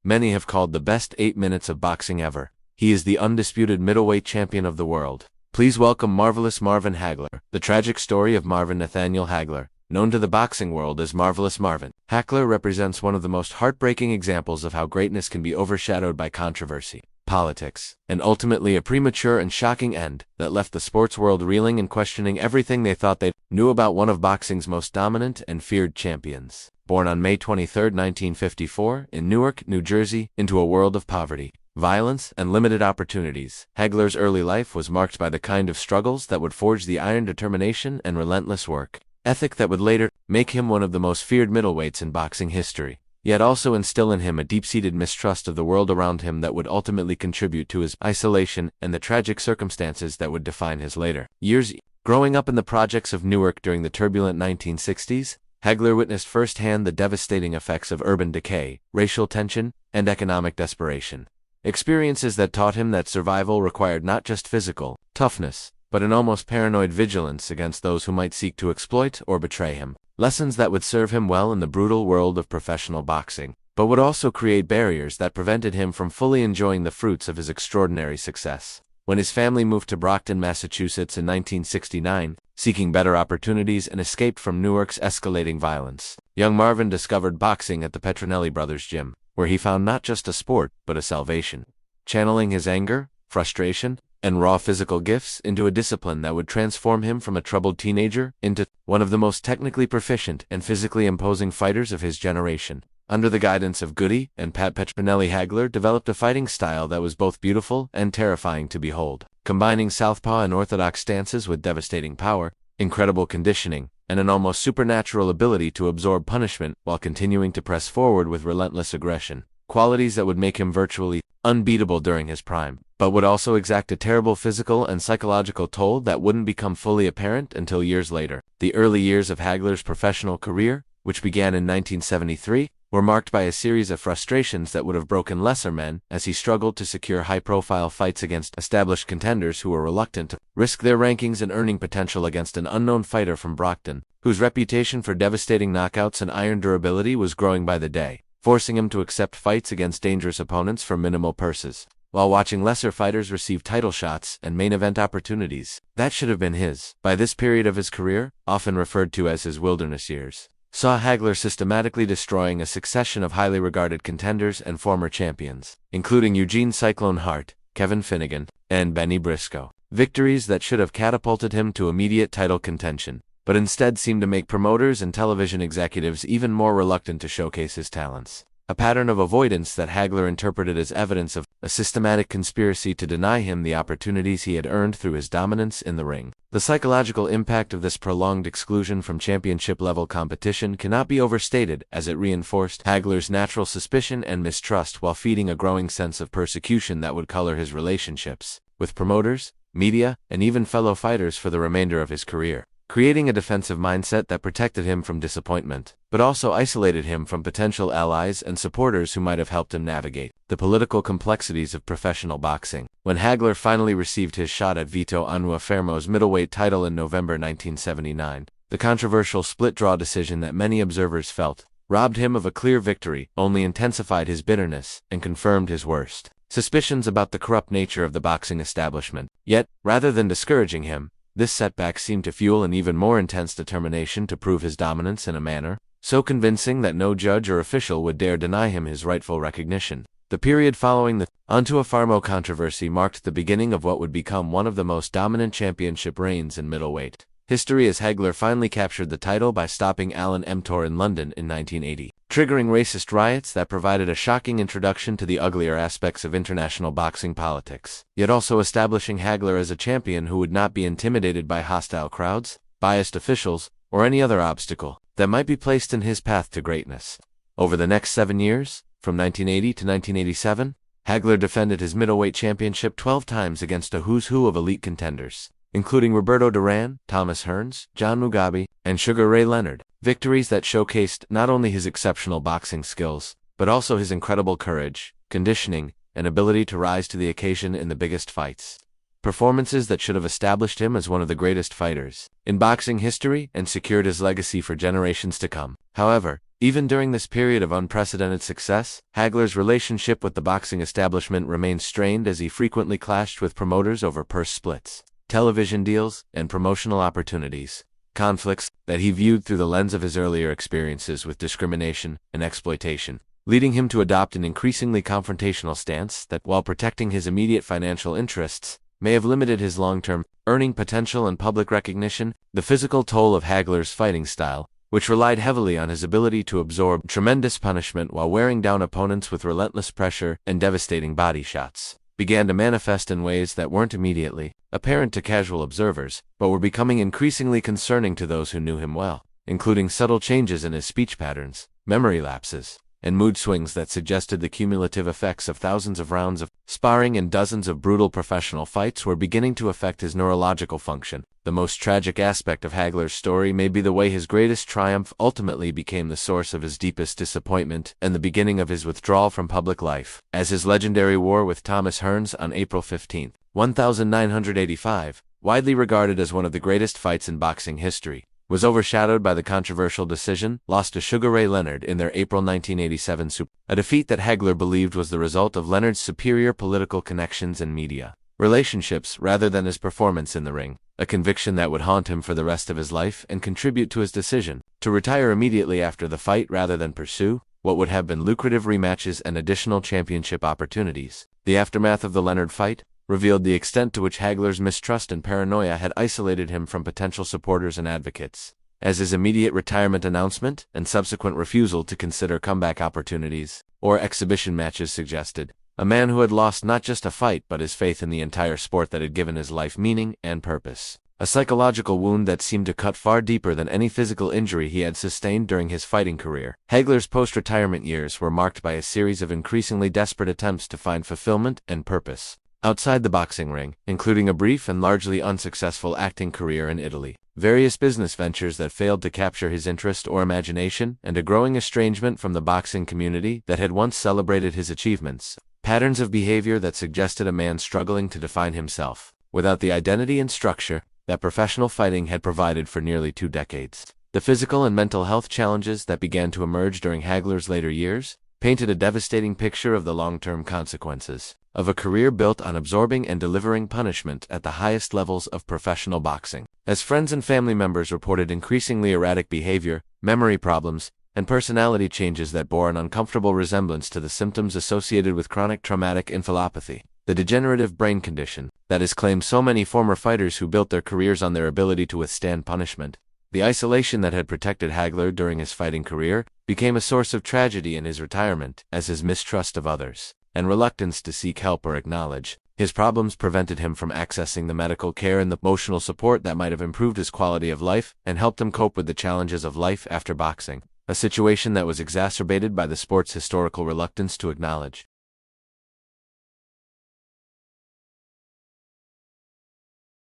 many have called the best 8 minutes of boxing ever. He is the undisputed middleweight champion of the world. Please welcome marvelous Marvin Hagler. The tragic story of Marvin Nathaniel Hagler, known to the boxing world as Marvelous Marvin. Hagler represents one of the most heartbreaking examples of how greatness can be overshadowed by controversy, politics, and ultimately a premature and shocking end that left the sports world reeling and questioning everything they thought they knew about one of boxing's most dominant and feared champions. Born on May 23, 1954, in Newark, New Jersey, into a world of poverty, violence, and limited opportunities, Hagler's early life was marked by the kind of struggles that would forge the iron determination and relentless work ethic that would later make him one of the most feared middleweights in boxing history, yet also instill in him a deep-seated mistrust of the world around him that would ultimately contribute to his isolation and the tragic circumstances that would define his later years. Growing up in the projects of Newark during the turbulent 1960s, Hagler witnessed firsthand the devastating effects of urban decay, racial tension, and economic desperation. Experiences that taught him that survival required not just physical toughness, but an almost paranoid vigilance against those who might seek to exploit or betray him. Lessons that would serve him well in the brutal world of professional boxing, but would also create barriers that prevented him from fully enjoying the fruits of his extraordinary success. When his family moved to Brockton, Massachusetts in 1969, seeking better opportunities and escaped from Newark's escalating violence, young Marvin discovered boxing at the Petronelli Brothers Gym, where he found not just a sport, but a salvation. Channeling his anger, frustration, and raw physical gifts into a discipline that would transform him from a troubled teenager into one of the most technically proficient and physically imposing fighters of his generation. Under the guidance of Goody and Pat Petronelli, Hagler developed a fighting style that was both beautiful and terrifying to behold, combining southpaw and orthodox stances with devastating power, incredible conditioning, and an almost supernatural ability to absorb punishment while continuing to press forward with relentless aggression, qualities that would make him virtually unbeatable during his prime, but would also exact a terrible physical and psychological toll that wouldn't become fully apparent until years later. The early years of Hagler's professional career, which began in 1973, were marked by a series of frustrations that would have broken lesser men as he struggled to secure high-profile fights against established contenders who were reluctant to risk their rankings and earning potential against an unknown fighter from Brockton, whose reputation for devastating knockouts and iron durability was growing by the day, forcing him to accept fights against dangerous opponents for minimal purses, while watching lesser fighters receive title shots and main event opportunities that should have been his. By this period of his career, often referred to as his wilderness years, saw Hagler systematically destroying a succession of highly regarded contenders and former champions, including Eugene "Cyclone" Hart, Kevin Finnegan, and Benny Briscoe. Victories that should have catapulted him to immediate title contention, but instead seemed to make promoters and television executives even more reluctant to showcase his talents. A pattern of avoidance that Hagler interpreted as evidence of a systematic conspiracy to deny him the opportunities he had earned through his dominance in the ring. The psychological impact of this prolonged exclusion from championship-level competition cannot be overstated, as it reinforced Hagler's natural suspicion and mistrust while feeding a growing sense of persecution that would color his relationships with promoters, media, and even fellow fighters for the remainder of his career, creating a defensive mindset that protected him from disappointment, but also isolated him from potential allies and supporters who might have helped him navigate the political complexities of professional boxing. When Hagler finally received his shot at Vito Antuofermo's middleweight title in November 1979, the controversial split-draw decision that many observers felt robbed him of a clear victory only intensified his bitterness and confirmed his worst suspicions about the corrupt nature of the boxing establishment. Yet, rather than discouraging him, this setback seemed to fuel an even more intense determination to prove his dominance in a manner so convincing that no judge or official would dare deny him his rightful recognition. The period following the Antuofermo controversy marked the beginning of what would become one of the most dominant championship reigns in middleweight history, as Hagler finally captured the title by stopping Alan Emtor in London in 1980, triggering racist riots that provided a shocking introduction to the uglier aspects of international boxing politics, yet also establishing Hagler as a champion who would not be intimidated by hostile crowds, biased officials, or any other obstacle that might be placed in his path to greatness. Over the next 7 years, from 1980 to 1987, Hagler defended his middleweight championship 12 times against a who's who of elite contenders, including Roberto Duran, Thomas Hearns, John Mugabe, and Sugar Ray Leonard, victories that showcased not only his exceptional boxing skills, but also his incredible courage, conditioning, and ability to rise to the occasion in the biggest fights. Performances that should have established him as one of the greatest fighters in boxing history and secured his legacy for generations to come. However, Even during this period of unprecedented success, Hagler's relationship with the boxing establishment remained strained as he frequently clashed with promoters over purse splits, television deals, and promotional opportunities. Conflicts that he viewed through the lens of his earlier experiences with discrimination and exploitation, leading him to adopt an increasingly confrontational stance that, while protecting his immediate financial interests, may have limited his long-term earning potential and public recognition. The physical toll of Hagler's fighting style, which relied heavily on his ability to absorb tremendous punishment while wearing down opponents with relentless pressure and devastating body shots, began to manifest in ways that weren't immediately apparent to casual observers, but were becoming increasingly concerning to those who knew him well, including subtle changes in his speech patterns, memory lapses, and mood swings that suggested the cumulative effects of thousands of rounds of sparring and dozens of brutal professional fights were beginning to affect his neurological function. The most tragic aspect of Hagler's story may be the way his greatest triumph ultimately became the source of his deepest disappointment and the beginning of his withdrawal from public life, as his legendary war with Thomas Hearns on April 15, 1985, widely regarded as one of the greatest fights in boxing history, was overshadowed by the controversial decision lost to Sugar Ray Leonard in their April 1987 Super, a defeat that Hagler believed was the result of Leonard's superior political connections and media relationships rather than his performance in the ring, a conviction that would haunt him for the rest of his life and contribute to his decision to retire immediately after the fight rather than pursue what would have been lucrative rematches and additional championship opportunities. The aftermath of the Leonard fight revealed the extent to which Hagler's mistrust and paranoia had isolated him from potential supporters and advocates, as his immediate retirement announcement and subsequent refusal to consider comeback opportunities or exhibition matches suggested. A man who had lost not just a fight but his faith in the entire sport that had given his life meaning and purpose. A psychological wound that seemed to cut far deeper than any physical injury he had sustained during his fighting career. Hagler's post-retirement years were marked by a series of increasingly desperate attempts to find fulfillment and purpose outside the boxing ring, including a brief and largely unsuccessful acting career in Italy, various business ventures that failed to capture his interest or imagination, and a growing estrangement from the boxing community that had once celebrated his achievements. Patterns of behavior that suggested a man struggling to define himself, without the identity and structure that professional fighting had provided for nearly 2 decades. The physical and mental health challenges that began to emerge during Hagler's later years painted a devastating picture of the long-term consequences of a career built on absorbing and delivering punishment at the highest levels of professional boxing. As friends and family members reported increasingly erratic behavior, memory problems, and personality changes that bore an uncomfortable resemblance to the symptoms associated with chronic traumatic encephalopathy, the degenerative brain condition that has claimed so many former fighters who built their careers on their ability to withstand punishment. The isolation that had protected Hagler during his fighting career became a source of tragedy in his retirement, as his mistrust of others and reluctance to seek help or acknowledge his problems prevented him from accessing the medical care and the emotional support that might have improved his quality of life and helped him cope with the challenges of life after boxing, a situation that was exacerbated by the sport's historical reluctance to acknowledge